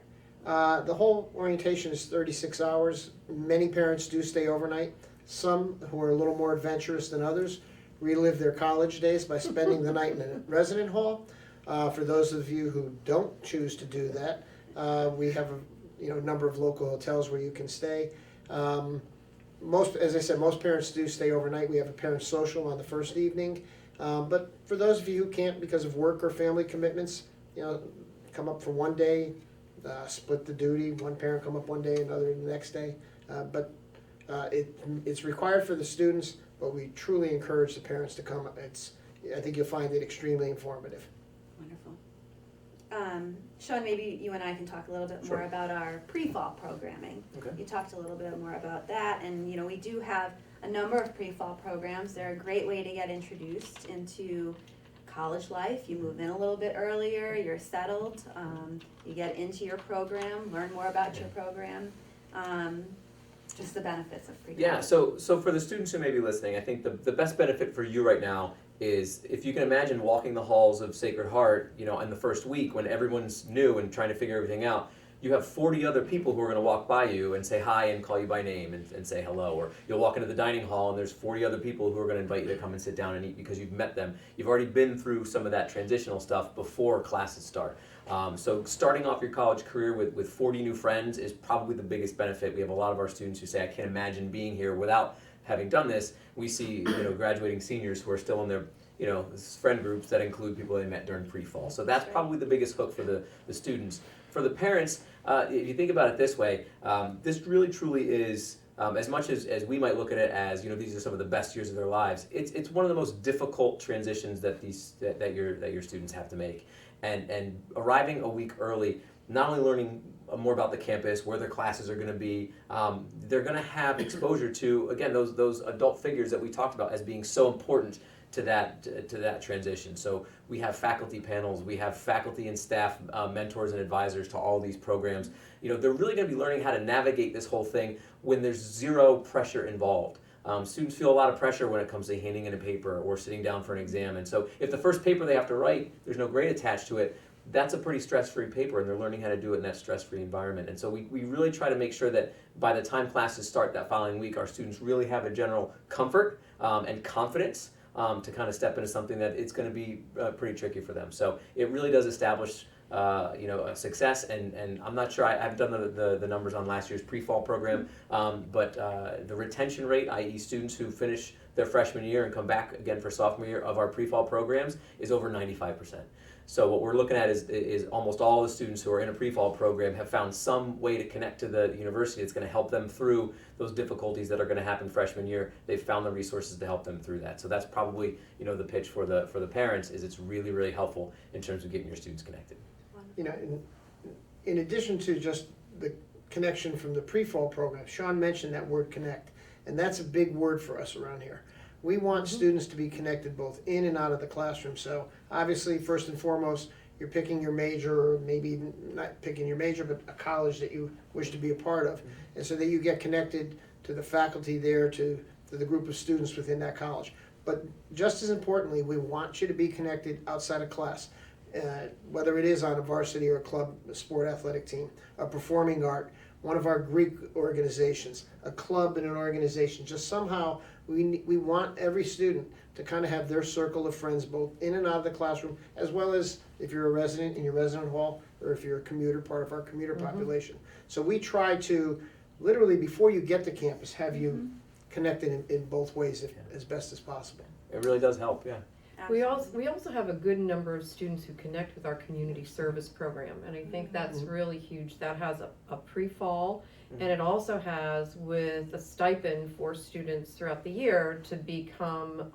The whole orientation is 36 hours. Many parents do stay overnight. Some, who are a little more adventurous than others, relive their college days by spending the night in a resident hall. For those of you who don't choose to do that, we have a number of local hotels where you can stay. As I said, most parents do stay overnight. We have a parent social on the first evening. But for those of you who can't because of work or family commitments, come up for one day, split the duty. One parent come up one day, another the next day. But it's required for the students, but we truly encourage the parents to come. I think you'll find it extremely informative.
Wonderful. Sean, maybe you and I can talk a little bit more
Sure.
about our pre-fall programming.
Okay.
You talked a little bit more about that, and we do have a number of pre-fall programs. They're a great way to get introduced into college life. You move in a little bit earlier, you're settled, you get into your program, learn more about your program, just the benefits of pre-college.
Yeah, so for the students who may be listening, I think the best benefit for you right now is if you can imagine walking the halls of Sacred Heart, in the first week when everyone's new and trying to figure everything out, you have 40 other people who are going to walk by you and say hi and call you by name and say hello. Or you'll walk into the dining hall and there's 40 other people who are going to invite you to come and sit down and eat because you've met them. You've already been through some of that transitional stuff before classes start. So starting off your college career with 40 new friends is probably the biggest benefit. We have a lot of our students who say, I can't imagine being here without having done this. We see graduating seniors who are still in their friend groups that include people they met during pre-fall. So that's probably the biggest hook for the students. For the parents, if you think about it this way, this really truly is, as much as we might look at it as, these are some of the best years of their lives, it's one of the most difficult transitions that your students have to make. And arriving a week early, not only learning more about the campus, where their classes are going to be, they're going to have exposure to, again, those adult figures that we talked about as being so important to that transition. So we have faculty panels, we have faculty and staff mentors and advisors to all these programs. They're really going to be learning how to navigate this whole thing when there's zero pressure involved. Students feel a lot of pressure when it comes to handing in a paper or sitting down for an exam. And so if the first paper they have to write, there's no grade attached to it, that's a pretty stress-free paper, and they're learning how to do it in that stress-free environment. And so we really try to make sure that by the time classes start that following week, our students really have a general comfort and confidence to kind of step into something that it's going to be pretty tricky for them. So it really does establish a success, and I'm not sure, I've done the numbers on last year's pre-fall program, but the retention rate, i.e. students who finish their freshman year and come back again for sophomore year of our pre-fall programs is over 95%. So what we're looking at is almost all the students who are in a pre-fall program have found some way to connect to the university that's going to help them through those difficulties that are going to happen freshman year. They've found the resources to help them through that. So that's probably the pitch for the parents is it's really, really helpful in terms of getting your students connected.
In addition to just the connection from the pre-fall program, Sean mentioned that word connect, and that's a big word for us around here. We want students to be connected both in and out of the classroom. So obviously, first and foremost, you're picking your major, or maybe even not picking your major, but a college that you wish to be a part of. And so that you get connected to the faculty there, to the group of students within that college. But just as importantly, we want you to be connected outside of class. Whether it is on a varsity or a club, a sport athletic team, a performing art, one of our Greek organizations, a club and an organization. Just somehow we want every student to kind of have their circle of friends both in and out of the classroom, as well as if you're a resident in your resident hall or if you're a commuter, part of our commuter population. So we try to literally, before you get to campus, have you connected in both ways as best as possible.
It really does help, yeah.
We also have a good number of students who connect with our community service program, and I think that's really huge. That has a pre-fall, and it also has with a stipend for students throughout the year to become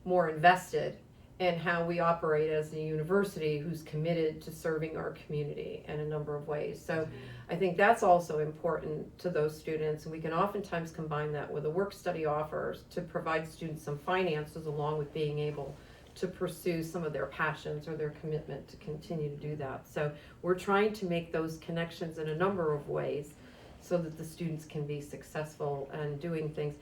more invested in how we operate as a university who's committed to serving our community in a number of ways. So I think that's also important to those students, and we can oftentimes combine that with a work-study offers to provide students some finances along with being able to pursue some of their passions or their commitment to continue to do that. So we're trying to make those connections in a number of ways so that the students can be successful and doing things.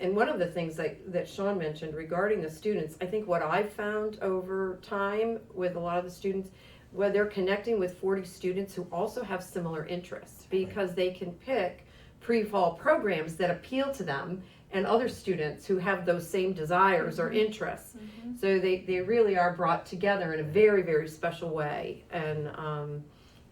And one of the things that Sean mentioned regarding the students, I think what I've found over time with a lot of the students, where they're connecting with 40 students who also have similar interests, because they can pick pre-fall programs that appeal to them and other students who have those same desires or interests. So they really are brought together in a very, very special way, and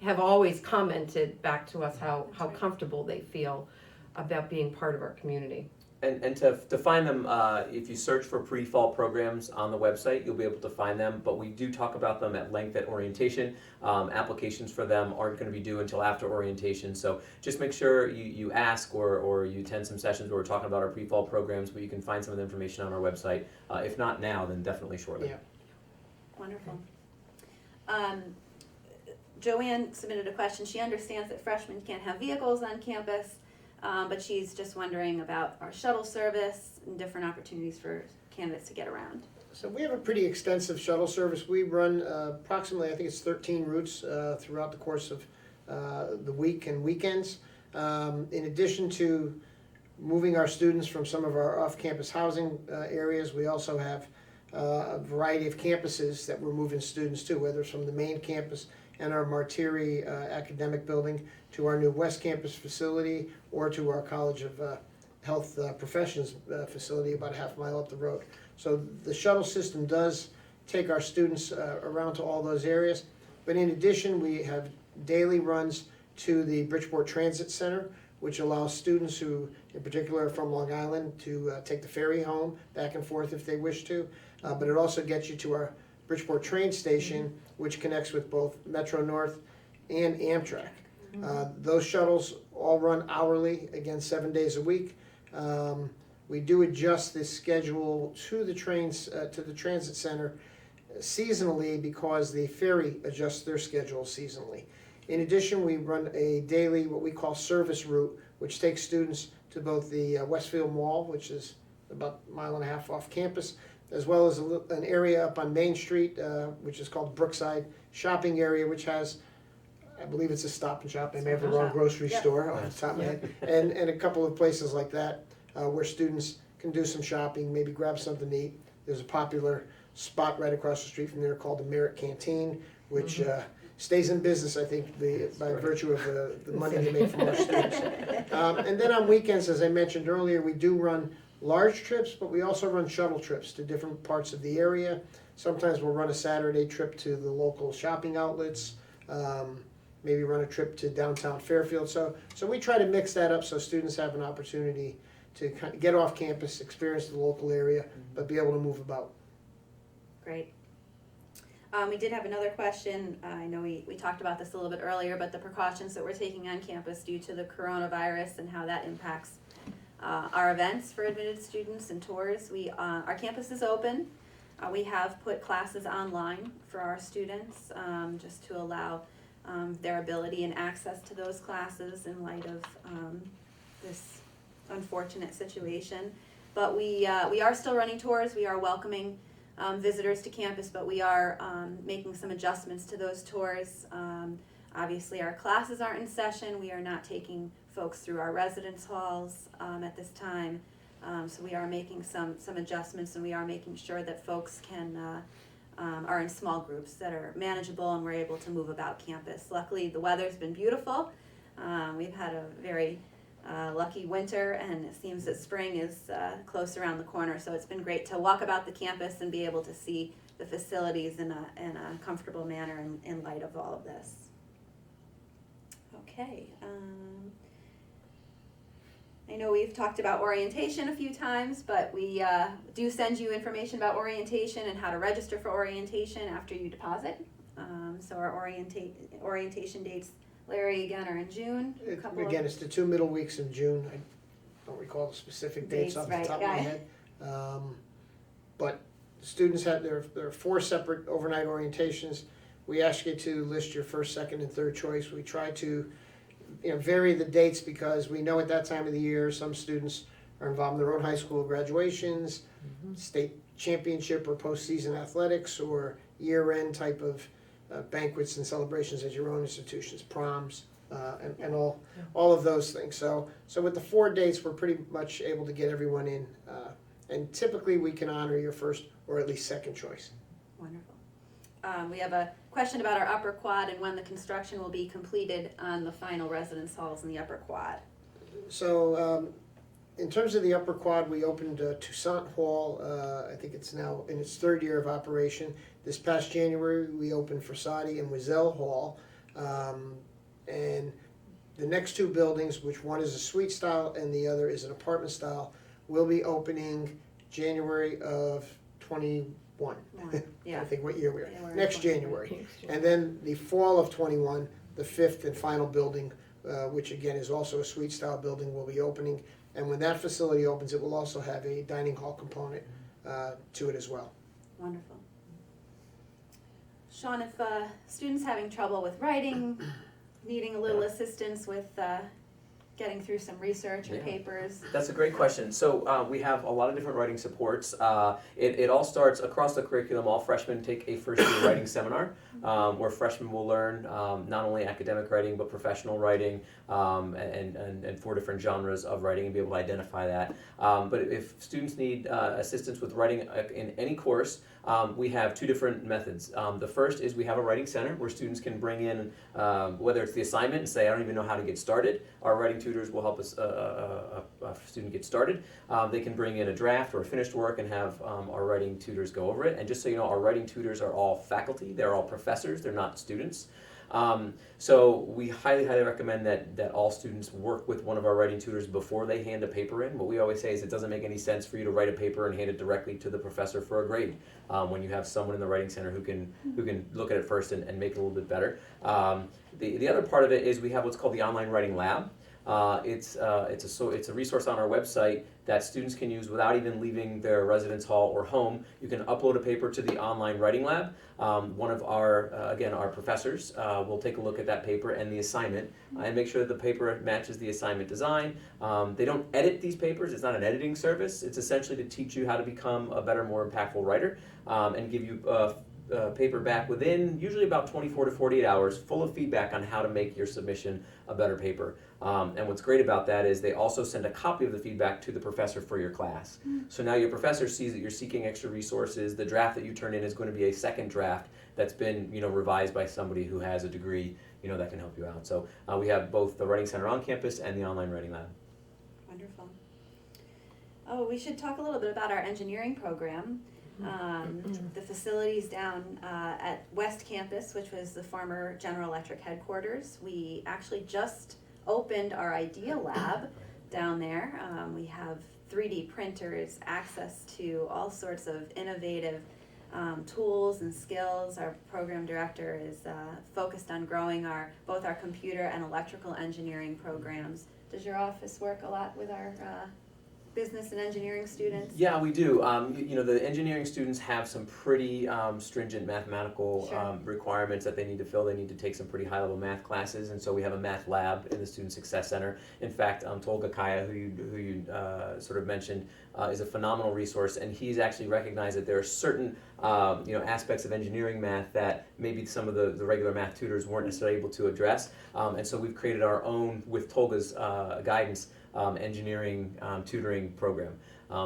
have always commented back to us how comfortable they feel about being part of our community.
And to find them, if you search for pre-fall programs on the website, you'll be able to find them, but we do talk about them at length at orientation. Applications for them aren't going to be due until after orientation, so just make sure you ask or you attend some sessions where we're talking about our pre-fall programs, but you can find some of the information on our website. If not now, then definitely shortly.
Yeah.
Wonderful. Joanne submitted a question. She understands that freshmen can't have vehicles on campus, but she's just wondering about our shuttle service and different opportunities for candidates to get around.
So we have a pretty extensive shuttle service. We run approximately, I think it's 13 routes throughout the course of the week and weekends. In addition to moving our students from some of our off-campus housing areas, we also have a variety of campuses that we're moving students to, whether it's from the main campus and our Martiri academic building to our new West Campus facility or to our College of Health Professions facility about a half mile up the road. So the shuttle system does take our students around to all those areas. But in addition, we have daily runs to the Bridgeport Transit Center, which allows students who, in particular, are from Long Island to take the ferry home, back and forth if they wish to. But it also gets you to our Bridgeport train station, which connects with both Metro North and Amtrak. Those shuttles all run hourly, again 7 days a week. We do adjust the schedule to the trains, to the transit center seasonally because the ferry adjusts their schedule seasonally. In addition, we run a daily, what we call service route, which takes students to both the Westfield Mall, which is about a mile and a half off campus, as well as an area up on Main Street, which is called Brookside Shopping Area, which has, I believe it's a Stop and Shop. I may have the wrong grocery store on the top of my head. And a couple of places like that where students can do some shopping, maybe grab something to eat. There's a popular spot right across the street from there called the Merritt Canteen, which stays in business, I think, by virtue of the money they make from our students. And then on weekends, as I mentioned earlier, we do run large trips, but we also run shuttle trips to different parts of the area. Sometimes we'll run a Saturday trip to the local shopping outlets, maybe run a trip to downtown Fairfield. So we try to mix that up so students have an opportunity to kind of get off campus, experience the local area, but be able to move about.
Great. We did have another question. I know we talked about this a little bit earlier, but the precautions that we're taking on campus due to the coronavirus and how that impacts our events for admitted students and tours. Our campus is open. We have put classes online for our students just to allow their ability and access to those classes in light of this unfortunate situation. But we are still running tours. We are welcoming visitors to campus, but we are making some adjustments to those tours. Obviously, our classes aren't in session. We are not taking folks through our residence halls at this time. So we are making some adjustments, and we are making sure that folks are in small groups that are manageable and we're able to move about campus. Luckily, the weather's been beautiful. We've had a very lucky winter, and it seems that spring is close around the corner, so it's been great to walk about the campus and be able to see the facilities in a comfortable manner in light of all of this. Okay. I know we've talked about orientation a few times, but we do send you information about orientation and how to register for orientation after you deposit. So our orientation dates, Larry, again, are in June.
Again, it's the 2 middle weeks in June. I don't recall the specific dates off the
Right,
top of my head. But students have, there are 4 separate overnight orientations. We ask you to list your first, second, and third choice. We try to vary the dates because we know at that time of the year some students are involved in their own high school graduations, state championship or postseason athletics, or year-end type of banquets and celebrations at your own institutions, proms, and all of those things. So with the 4 dates, we're pretty much able to get everyone in, and typically we can honor your first or at least second choice.
Wonderful. We have a question about our upper quad and when the construction will be completed on the final residence halls in the upper quad.
So in terms of the upper quad, we opened Toussaint Hall. I think it's now in its 3rd year of operation. This past January, we opened Frassati and Wazelle Hall. And the next 2 buildings, which one is a suite style and the other is an apartment style, will be opening January of 21.
Yeah.
I think what year we are.
Yeah,
Next January. And then the fall of 21, the 5th and final building, which again is also a suite style building, will be opening. And when that facility opens, it will also have a dining hall component to it as well.
Wonderful. Sean, if students having trouble with writing, needing a little assistance with getting through some research or papers.
That's a great question. So we have a lot of different writing supports. It all starts across the curriculum. All freshmen take a first-year writing seminar where freshmen will learn not only academic writing but professional writing and 4 different genres of writing and be able to identify that. But if students need assistance with writing in any course, we have 2 different methods. The first is we have a writing center where students can bring in, whether it's the assignment and say, I don't even know how to get started. Our writing tutors will help us, a student get started. They can bring in a draft or a finished work and have our writing tutors go over it. And just so you know, our writing tutors are all faculty. They're all professors. They're not students. So we highly recommend that all students work with one of our writing tutors before they hand a paper in. What we always say is it doesn't make any sense for you to write a paper and hand it directly to the professor for a grade when you have someone in the writing center who can look at it first and make it a little bit better. The other part of it is we have what's called the online writing lab. It's a resource on our website that students can use without even leaving their residence hall or home. You can upload a paper to the online writing lab. One of our professors will take a look at that paper and the assignment and make sure that the paper matches the assignment design. They don't edit these papers. It's not an editing service. It's essentially to teach you how to become a better, more impactful writer and give you paper back within usually about 24 to 48 hours full of feedback on how to make your submission a better paper. And what's great about that is they also send a copy of the feedback to the professor for your class. So now your professor sees that you're seeking extra resources. The draft that you turn in is going to be a second draft that's been revised by somebody who has a degree that can help you out. So we have both the Writing Center on campus and the online writing lab.
Wonderful. Oh, we should talk a little bit about our engineering program. The facilities down at West Campus, which was the former General Electric headquarters. We actually just opened our Idea Lab down there. We have 3D printers, access to all sorts of innovative tools and skills. Our program director is focused on growing both our computer and electrical engineering programs. Does your office work a lot with our business and engineering students?
Yeah, we do. The engineering students have some pretty stringent mathematical requirements that they need to fill. They need to take some pretty high-level math classes, and so we have a math lab in the Student Success Center. In fact, Tolga Kaya, who you sort of mentioned, is a phenomenal resource, and he's actually recognized that there are certain aspects of engineering math that maybe some of the regular math tutors weren't necessarily able to address, and so we've created our own, with Tolga's guidance, engineering tutoring program.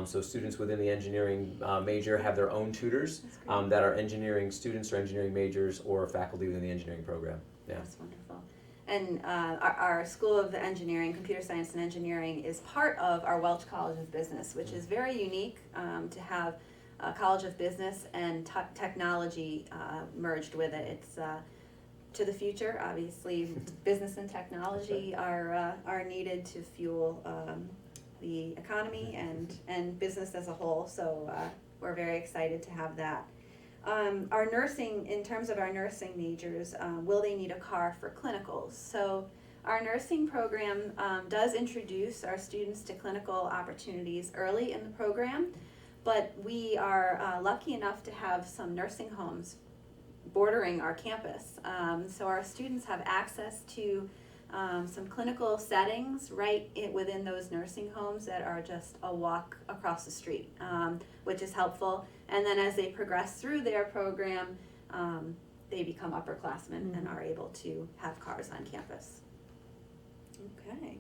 So students within the engineering major have their own tutors that are engineering students or engineering majors or faculty within the engineering program. Yeah.
That's wonderful. And our School of Engineering, Computer Science and Engineering is part of our Welch College of Business, which is very unique to have a College of Business and technology merged with it. It's to the future. Obviously, business and technology are needed to fuel the economy and business as a whole. So we're very excited to have that. Our nursing, in terms of our nursing majors, will they need a car for clinicals? So our nursing program does introduce our students to clinical opportunities early in the program, but we are lucky enough to have some nursing homes bordering our campus. So our students have access to some clinical settings right within those nursing homes that are just a walk across the street, which is helpful. And then as they progress through their program, they become upperclassmen and are able to have cars on campus. Okay.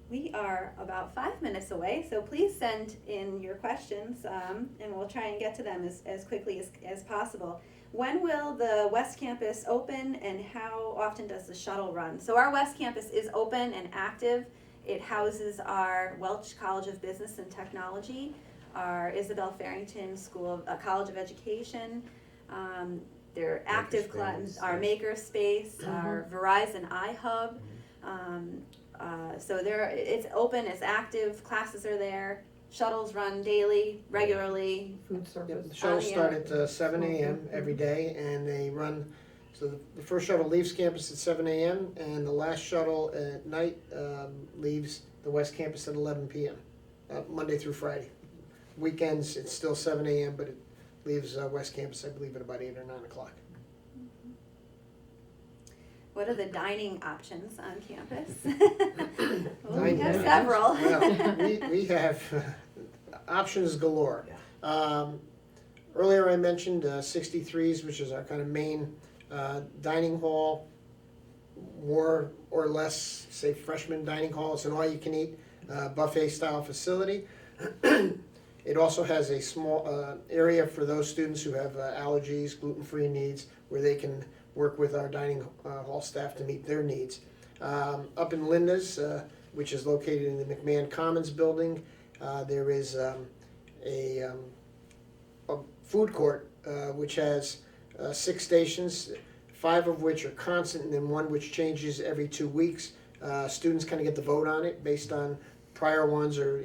We are about 5 minutes away, so please send in your questions, and we'll try and get to them as quickly as possible. When will the West Campus open, and how often does the shuttle run? So our West Campus is open and active. It houses our Welch College of Business and Technology, our Isabel Farrington School of College of Education, their active clubs, our Makerspace, our Verizon iHub. So it's open, it's active, classes are there, shuttles run daily, regularly.
Food service.
Yep, the shuttles start at 7 a.m. every day, and they run, so the first shuttle leaves campus at 7 a.m., and the last shuttle at night leaves the West Campus at 11 p.m., Monday through Friday. Weekends, it's still 7 a.m., but it leaves West Campus, I believe, at about 8 or 9 o'clock.
What are the dining options on campus? Well, we
Dining
have
options?
several.
Well, we have options galore. Earlier I mentioned 63s, which is our kind of main dining hall, more or less, say, freshman dining hall. It's an all-you-can-eat buffet-style facility. It also has a small area for those students who have allergies, gluten-free needs, where they can work with our dining hall staff to meet their needs. Up in Linda's, which is located in the McMahon Commons building, there is a food court which has 6 stations, 5 of which are constant and then 1 which changes every 2 weeks. Students kind of get the vote on it based on prior ones or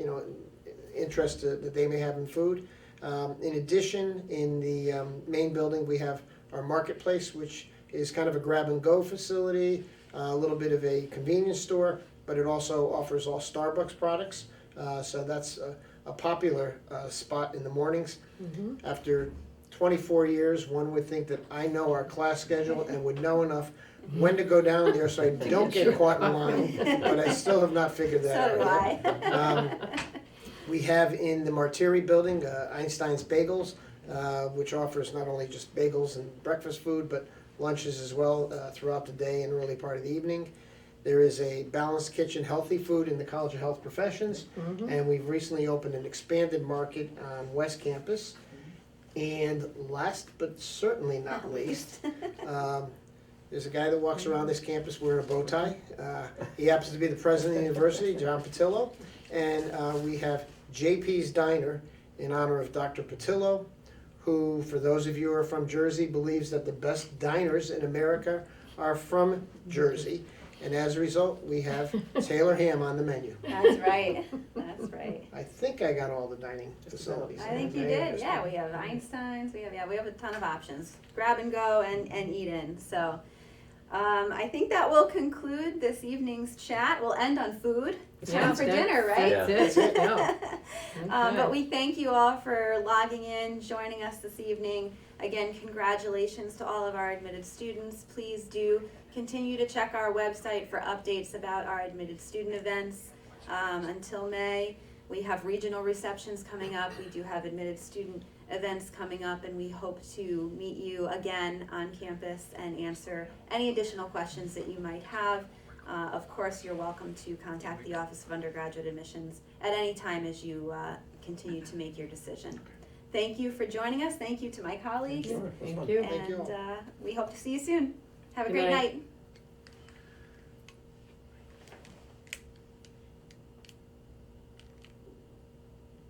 interest that they may have in food. In addition, in the main building we have our marketplace, which is kind of a grab-and-go facility, a little bit of a convenience store, but it also offers all Starbucks products. So that's a popular spot in the mornings. After 24 years, one would think that I know our class schedule and would know enough when to go down there so I don't get caught in line, but I still have not figured that
So do
out yet.
I.
We have in the Martiri building Einstein's Bagels, which offers not only just bagels and breakfast food, but lunches as well throughout the day and early part of the evening. There is a Balanced Kitchen Healthy Food in the College of Health Professions, and we've recently opened an expanded market on West Campus. And last but certainly not least, there's a guy that walks around this campus wearing a bow tie. He happens to be the president of the university, John Patillo, and we have JP's Diner in honor of Dr. Patillo, who, for those of you who are from Jersey, believes that the best diners in America are from Jersey. And as a result, we have Taylor ham on the menu.
That's right. That's right.
I think I got all the dining facilities.
I think you did. Yeah, we have Einstein's. We have a ton of options. Grab and go and eat in. So I think that will conclude this evening's chat. We'll end on food. It's time for dinner, right?
That's it. Yeah.
But we thank you all for logging in, joining us this evening. Again, congratulations to all of our admitted students. Please do continue to check our website for updates about our admitted student events. Until May, we have regional receptions coming up. We do have admitted student events coming up, and we hope to meet you again on campus and answer any additional questions that you might have. Of course, you're welcome to contact the Office of Undergraduate Admissions at any time as you continue to make your decision. Thank you for joining us. Thank you to my colleagues.
Thank you.
Thank you
And
all.
we hope to see you soon. Have a
Good
great
night.
night.